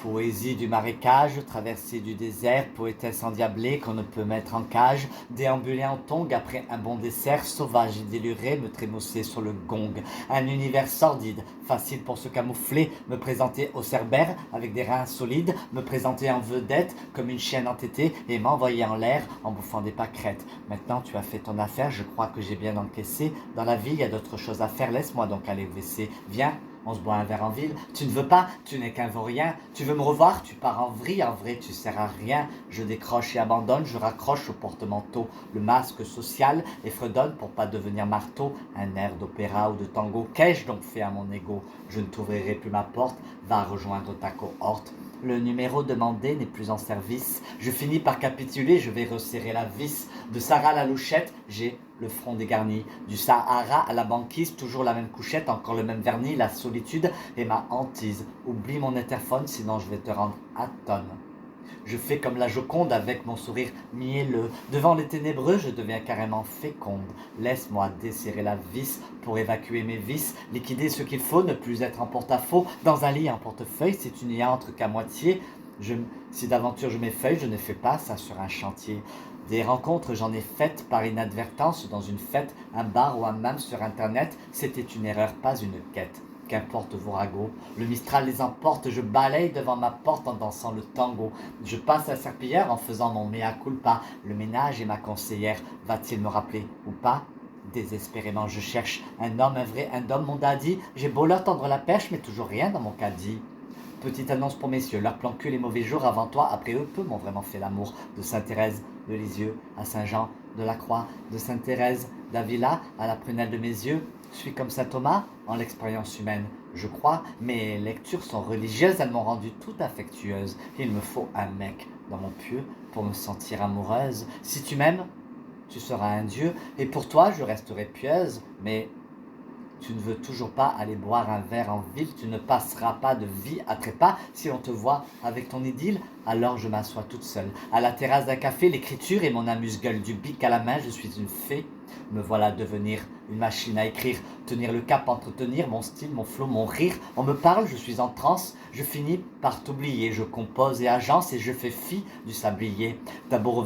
Poésie du marécage, traversée du désert, poétesse endiablée qu'on ne peut mettre en cage, déambuler en tongue après un bon dessert, sauvage et déluré, me trémousser sur le gong. Un univers sordide, facile pour se camoufler, me présenter au cerbère avec des reins solides, me présenter en vedette comme une chienne entêtée et m'envoyer en l'air en bouffant des pâquerettes. Maintenant tu as fait ton affaire, je crois que j'ai bien encaissé. Dans la vie, il y a d'autres choses à faire, laisse-moi donc aller au WC. Viens, on se boit un verre en ville. Tu ne veux pas, tu n'es qu'un vaurien. Tu veux me revoir, tu pars en vrille. En vrai, tu sers à rien. Je décroche et abandonne, je raccroche au porte-manteau. Le masque social et fredonne pour pas devenir marteau. Un air d'opéra ou de tango. Qu'ai-je donc fait à mon ego? Je ne t'ouvrirai plus ma porte. Va rejoindre ta cohorte. Le numéro demandé n'est plus en service. Je finis par capituler, je vais resserrer la vis. De Sarah à la louchette, j'ai le front dégarni. Du Sahara à la banquise, toujours la même couchette, encore le même vernis, la solitude est ma hantise. Oublie mon interphone, sinon je vais te rendre atone. Je fais comme la Joconde avec mon sourire mielleux. Devant les ténébreux, je deviens carrément féconde. Laisse-moi desserrer la vis pour évacuer mes vices, liquider ce qu'il faut, ne plus être en porte-à-faux. Dans un lit, un portefeuille, si tu n'y entres qu'à moitié. Si d'aventure je m'effeuille, je ne fais pas ça sur un chantier. Des rencontres, j'en ai faites par inadvertance dans une fête, un bar ou un même sur internet. C'était une erreur, pas une quête. Qu'importe vos ragots, le Mistral les emporte, je balaye devant ma porte en dansant le tango. Je passe la serpillière en faisant mon mea culpa. Le ménage est ma conseillère, va-t-il me rappeler ou pas? Désespérément je cherche un homme, un vrai, un homme, mon daddy. J'ai beau leur tendre la perche, mais toujours rien dans mon caddie. Petite annonce pour messieurs, leur plan cul les mauvais jours, avant toi, après eux, peu m'ont vraiment fait l'amour. De Sainte-Thérèse de Lisieux à Saint-Jean de la Croix, de Sainte-Thérèse d'Avila à la prunelle de mes yeux. Je suis comme saint Thomas en l'expérience humaine, je crois. Mes lectures sont religieuses, elles m'ont rendue tout affectueuse. Il me faut un mec dans mon pieu pour me sentir amoureuse. Si tu m'aimes, tu seras un dieu, et pour toi je resterai pieuse, mais tu ne veux toujours pas aller boire un verre en ville, tu ne passeras pas de vie à trépas. Si on te voit avec ton idylle, alors je m'assois toute seule. À la terrasse d'un café, l'écriture est mon amuse-gueule. Du bic à la main, je suis une fée. Me voilà devenir une machine à écrire, tenir le cap, entretenir mon style, mon flow, mon rire. On me parle, je suis en transe, je finis par t'oublier. Je compose et agence et je fais fi du sablier. T'as beau revenir